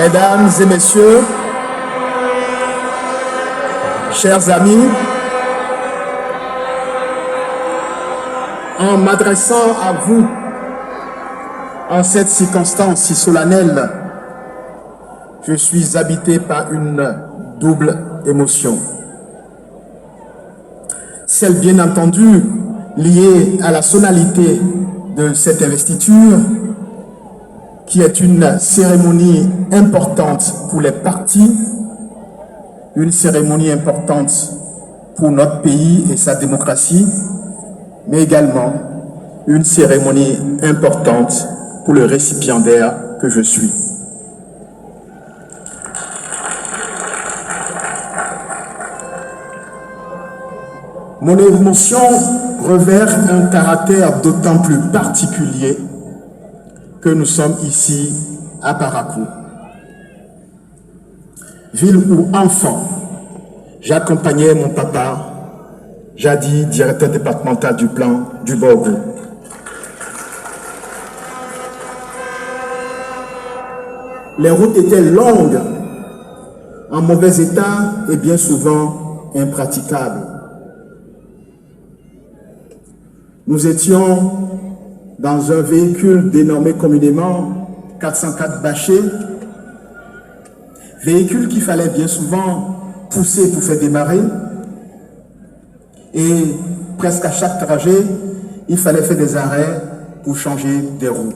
Mesdames et messieurs, chers amis, en m'adressant à vous en cette circonstance si solennelle, je suis habité par une double émotion. Celle bien entendu liée à la solennité de cette investiture, qui est une cérémonie importante pour les partis, une cérémonie importante pour notre pays et sa démocratie, mais également une cérémonie importante pour le récipiendaire que je suis. Mon émotion revêt un caractère d'autant plus particulier que nous sommes ici à Parakou. Ville où, enfant, j'accompagnais mon papa, jadis directeur départemental du plan du Borgo. Les routes étaient longues, en mauvais état et bien souvent impraticables. Nous étions dans un véhicule dénommé communément 404 bâchés, véhicule qu'il fallait bien souvent pousser pour faire démarrer, et presque à chaque trajet, il fallait faire des arrêts pour changer des roues.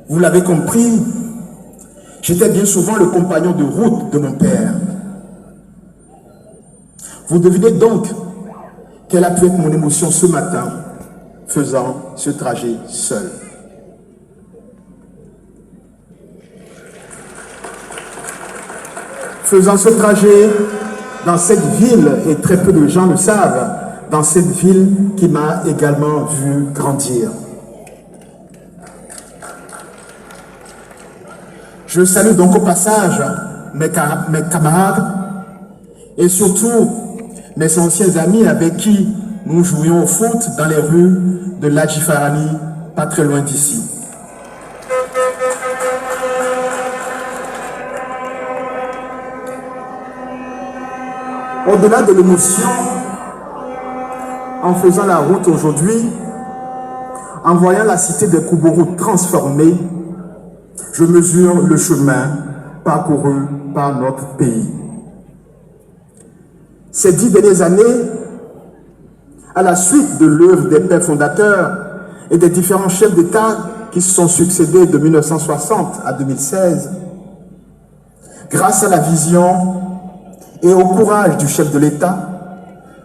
Vous l'avez compris, j'étais bien souvent le compagnon de route de mon père. Vous devinez donc quelle a pu être mon émotion ce matin, faisant ce trajet seul. Faisant ce trajet dans cette ville, et très peu de gens le savent, dans cette ville qui m'a également vu grandir. Je salue donc au passage mes camarades et surtout mes anciens amis avec qui nous jouions au foot dans les rues de l'Adjifarani, pas très loin d'ici. Au-delà de l'émotion, en faisant la route aujourd'hui, en voyant la cité de Koubourou transformée, je mesure le chemin parcouru par notre pays. Ces 10 dernières années, à la suite de l'œuvre des pères fondateurs et des différents chefs d'État qui se sont succédés de 1960 à 2016, grâce à la vision et au courage du chef de l'État,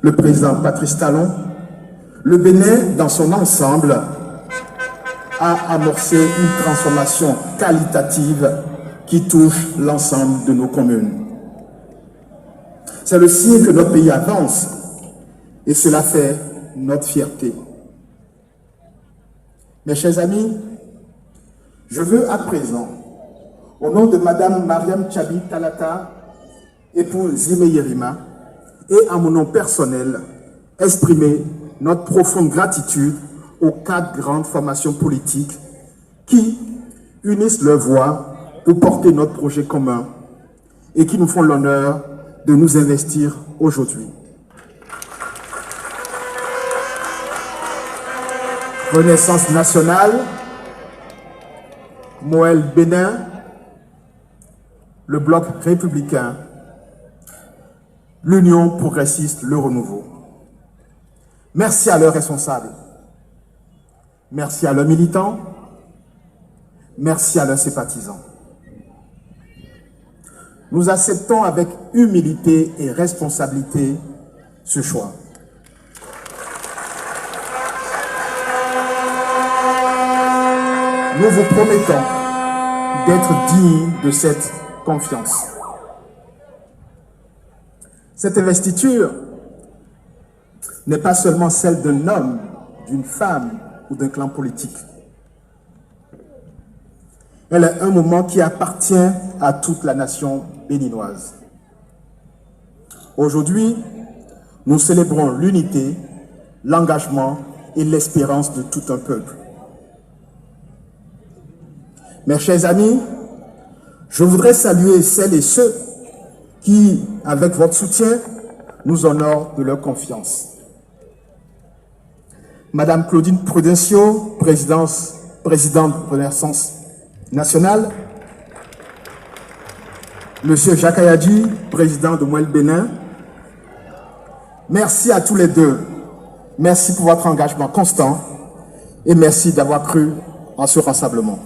le président Patrice Talon, le Bénin, dans son ensemble, a amorcé une transformation qualitative qui touche l'ensemble de nos communes. C'est le signe que notre pays avance et cela fait notre fierté. Mes chers amis, je veux à présent, au nom de Madame Mariam Tchabi Talata, épouse Zime Yerima, et à mon nom personnel, exprimer notre profonde gratitude aux 4 grandes formations politiques qui unissent leurs voix pour porter notre projet commun et qui nous font l'honneur de nous investir aujourd'hui. Renaissance nationale, Moël Bénin, le Bloc républicain, l'Union progressiste, le renouveau. Merci à leurs responsables, merci à leurs militants, merci à leurs sympathisants. Nous acceptons avec humilité et responsabilité ce choix. Nous vous promettons d'être dignes de cette confiance. Cette investiture n'est pas seulement celle d'un homme, d'une femme ou d'un clan politique. Elle est un moment qui appartient à toute la nation béninoise. Aujourd'hui, nous célébrons l'unité, l'engagement et l'espérance de tout un peuple. Mes chers amis, je voudrais saluer celles et ceux qui, avec votre soutien, nous honorent de leur confiance. Madame Claudine Prudencio, présidente de Renaissance nationale, Monsieur Jacques Ayadji, président de Mouel Bénin, merci à tous les deux. Merci pour votre engagement constant et merci d'avoir cru en ce rassemblement.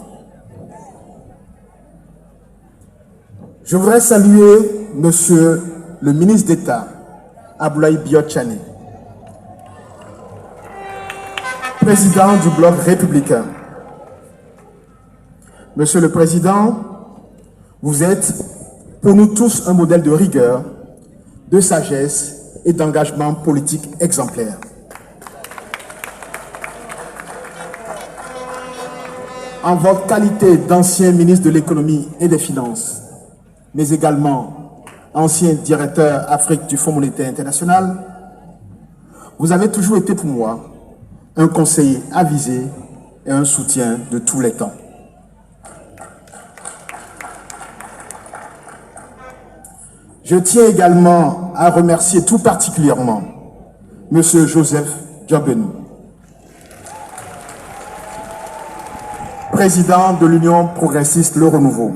Je voudrais saluer Monsieur le ministre d'État, Aboulaye Biotchane, président du Bloc républicain. Monsieur le Président, vous êtes pour nous tous un modèle de rigueur, de sagesse et d'engagement politique exemplaire. En votre qualité d'ancien ministre de l'économie et des finances, mais également ancien directeur Afrique du Fonds monétaire international, vous avez toujours été pour moi un conseiller avisé et un soutien de tous les temps. Je tiens également à remercier tout particulièrement M. Joseph Djobenu, président de l'Union progressiste Le Renouveau.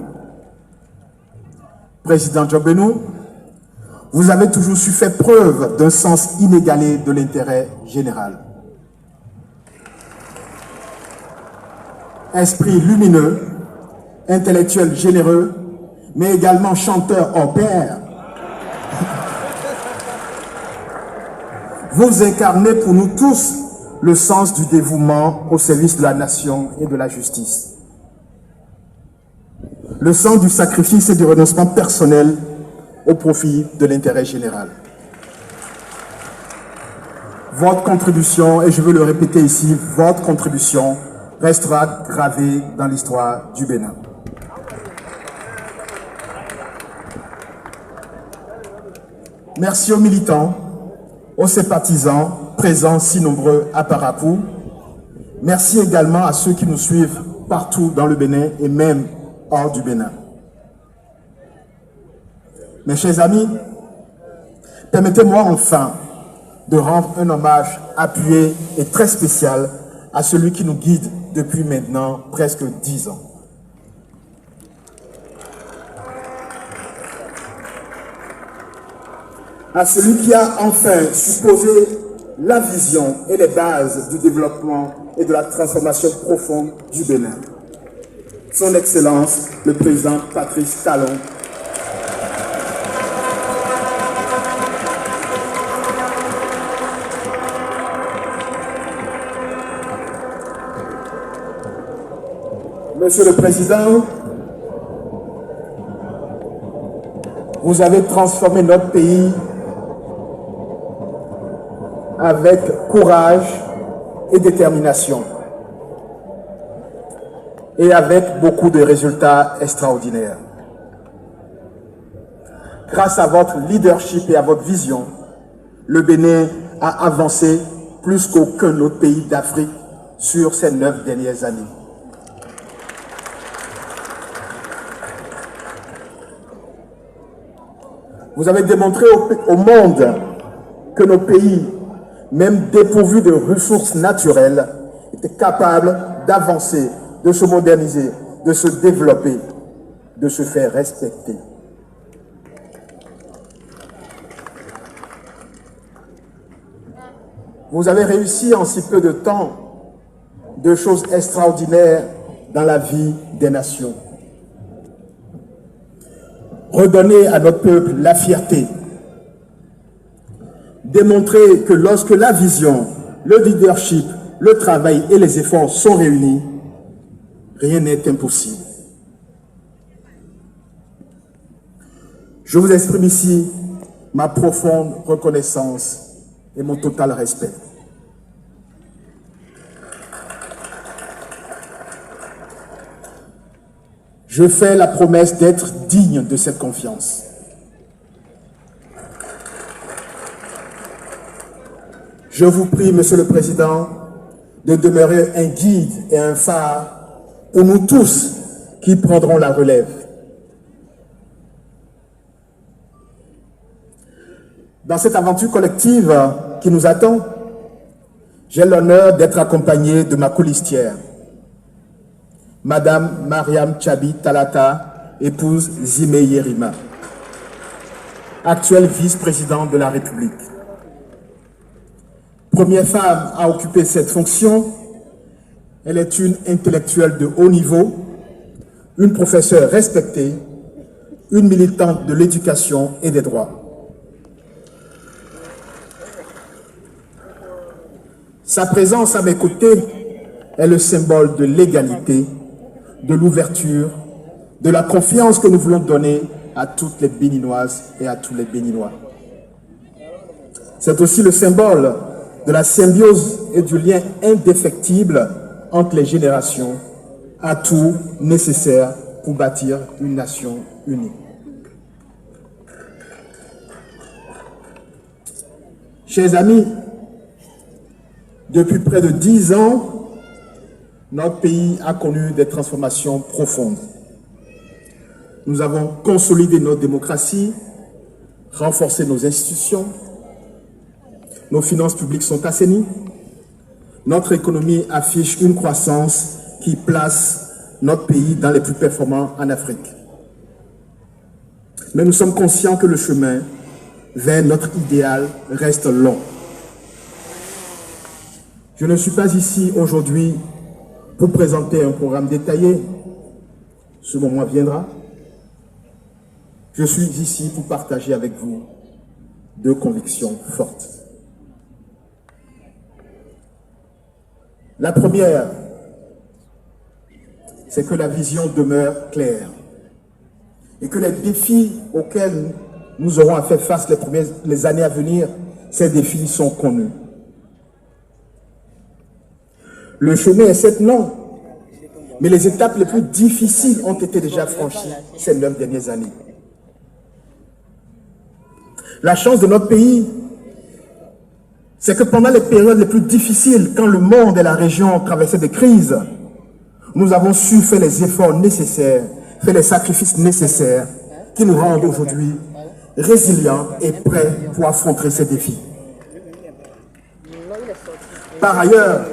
Président Djobenu, vous avez toujours su faire preuve d'un sens inégalé de l'intérêt général. Esprit lumineux, intellectuel généreux, mais également chanteur hors pair, vous incarnez pour nous tous le sens du dévouement au service de la nation et de la justice. Le sens du sacrifice et du renoncement personnel au profit de l'intérêt général. Votre contribution, et je veux le répéter ici, votre contribution restera gravée dans l'histoire du Bénin. Merci aux militants, aux sympathisants présents si nombreux à Parapou. Merci également à ceux qui nous suivent partout dans le Bénin et même hors du Bénin. Mes chers amis, permettez-moi enfin de rendre un hommage appuyé et très spécial à celui qui nous guide depuis maintenant presque 10 ans. À celui qui a enfin supposé la vision et les bases du développement et de la transformation profonde du Bénin. Son Excellence, le président Patrice Talon. Monsieur le Président, vous avez transformé notre pays avec courage et détermination et avec beaucoup de résultats extraordinaires. Grâce à votre leadership et à votre vision, le Bénin a avancé plus qu'aucun autre pays d'Afrique sur ces 9 dernières années. Vous avez démontré au monde que nos pays, même dépourvus de ressources naturelles, étaient capables d'avancer, de se moderniser, de se développer, de se faire respecter. Vous avez réussi en si peu de temps 2 choses extraordinaires dans la vie des nations. Redonner à notre peuple la fierté. Démontrer que lorsque la vision, le leadership, le travail et les efforts sont réunis, rien n'est impossible. Je vous exprime ici ma profonde reconnaissance et mon total respect. Je fais la promesse d'être digne de cette confiance. Je vous prie, Monsieur le Président, de demeurer un guide et un phare pour nous tous qui prendront la relève. Dans cette aventure collective qui nous attend, j'ai l'honneur d'être accompagné de ma colistière, Madame Mariam Tchabi Talata, épouse Zime Yerima, actuelle vice-présidente de la République. Première femme à occuper cette fonction, elle est une intellectuelle de haut niveau, une professeure respectée, une militante de l'éducation et des droits. Sa présence à mes côtés est le symbole de l'égalité, de l'ouverture, de la confiance que nous voulons donner à toutes les Béninoises et à tous les Béninois. C'est aussi le symbole de la symbiose et du lien indéfectible entre les générations, atout nécessaire pour bâtir une nation unie. Chers amis, depuis près de 10 ans, notre pays a connu des transformations profondes. Nous avons consolidé notre démocratie, renforcé nos institutions, nos finances publiques sont assainies, notre économie affiche une croissance qui place notre pays dans les plus performants en Afrique. Mais nous sommes conscients que le chemin vers notre idéal reste long. Je ne suis pas ici aujourd'hui pour présenter un programme détaillé. Ce moment viendra. Je suis ici pour partager avec vous deux convictions fortes. La première, c'est que la vision demeure claire et que les défis auxquels nous aurons à faire face les années à venir, ces défis sont connus. Le chemin est certes long, mais les étapes les plus difficiles ont été déjà franchies ces 9 dernières années. La chance de notre pays, c'est que pendant les périodes les plus difficiles, quand le monde et la région traversaient des crises, nous avons su faire les efforts nécessaires, faire les sacrifices nécessaires qui nous rendent aujourd'hui résilients et prêts pour affronter ces défis. Par ailleurs,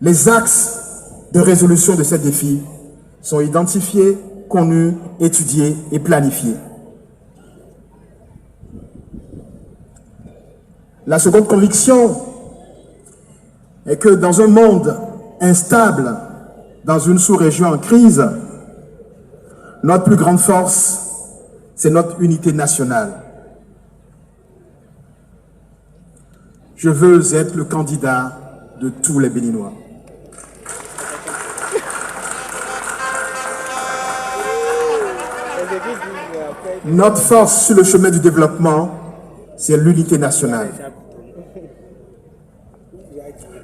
les axes de résolution de ces défis sont identifiés, connus, étudiés et planifiés. La seconde conviction est que dans un monde instable, dans une sous-région en crise, notre plus grande force, c'est notre unité nationale. Je veux être le candidat de tous les Béninois. Notre force sur le chemin du développement, c'est l'unité nationale.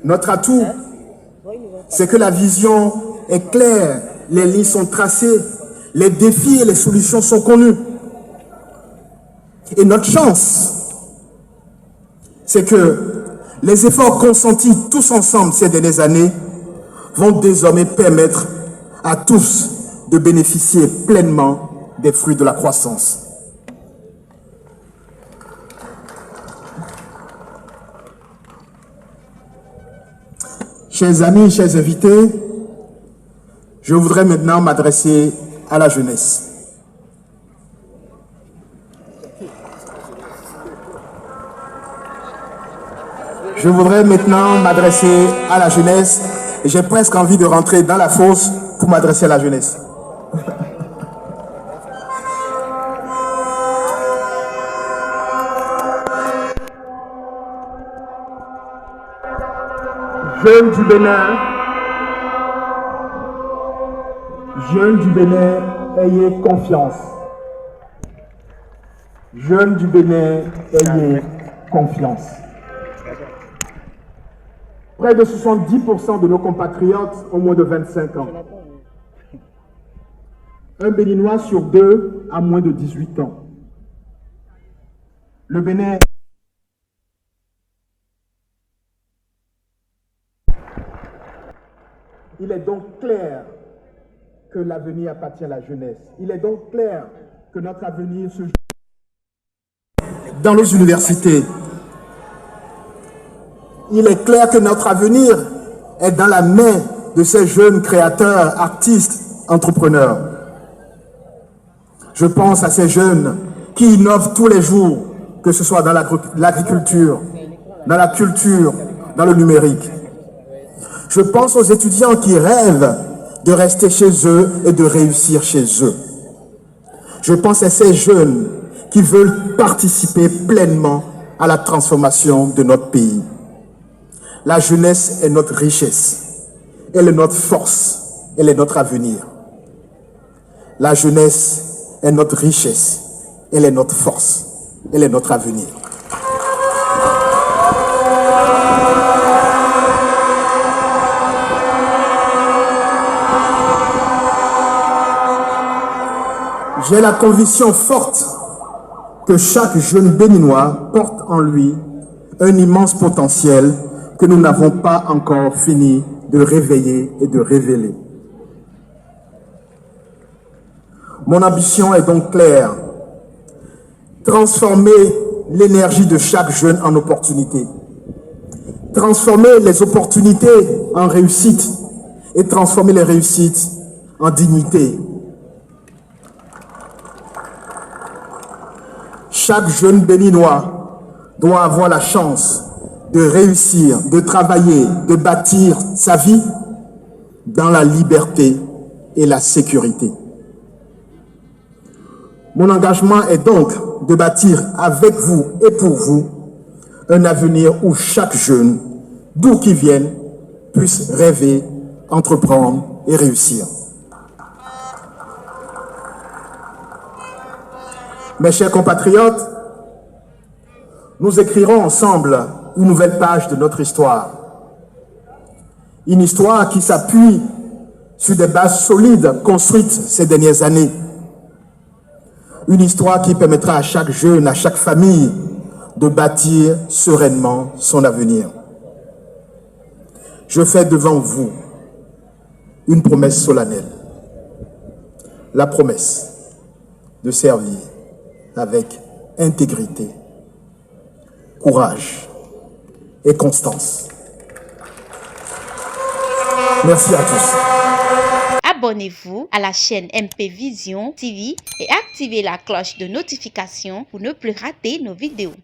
Notre atout, c'est que la vision est claire, les lignes sont tracées, les défis et les solutions sont connus. Et notre chance, c'est que les efforts consentis tous ensemble ces dernières années vont désormais permettre à tous de bénéficier pleinement des fruits de la croissance. Chers amis, chers invités, je voudrais maintenant m'adresser à la jeunesse. Je voudrais maintenant m'adresser à la jeunesse et j'ai presque envie de rentrer dans la fosse pour m'adresser à la jeunesse. Jeunes du Bénin, ayez confiance. Jeunes du Bénin, ayez confiance. Près de 70% de nos compatriotes ont moins de 25 ans. Un Béninois sur 2 a moins de 18 ans. Le Bénin il est donc clair que l'avenir appartient à la jeunesse. Il est donc clair que notre avenir se joue dans nos universités. Il est clair que notre avenir est dans la main de ces jeunes créateurs, artistes, entrepreneurs. Je pense à ces jeunes qui innovent tous les jours, que ce soit dans l'agriculture, dans la culture, dans le numérique. Je pense aux étudiants qui rêvent de rester chez eux et de réussir chez eux. Je pense à ces jeunes qui veulent participer pleinement à la transformation de notre pays. La jeunesse est notre richesse, elle est notre force, elle est notre avenir. La jeunesse est notre richesse, elle est notre force, elle est notre avenir. J'ai la conviction forte que chaque jeune béninois porte en lui un immense potentiel que nous n'avons pas encore fini de réveiller et de révéler. Mon ambition est donc claire. Transformer l'énergie de chaque jeune en opportunité. Transformer les opportunités en réussite et transformer les réussites en dignité. Chaque jeune béninois doit avoir la chance de réussir, de travailler, de bâtir sa vie dans la liberté et la sécurité. Mon engagement est donc de bâtir avec vous et pour vous un avenir où chaque jeune, d'où qu'il vienne, puisse rêver, entreprendre et réussir. Mes chers compatriotes, nous écrirons ensemble une nouvelle page de notre histoire. Une histoire qui s'appuie sur des bases solides construites ces dernières années. Une histoire qui permettra à chaque jeune, à chaque famille, de bâtir sereinement son avenir. Je fais devant vous une promesse solennelle. La promesse de servir avec intégrité, courage et constance. Merci à tous. Abonnez-vous à la chaîne MP Vision TV et activez la cloche de notification pour ne plus rater nos vidéos.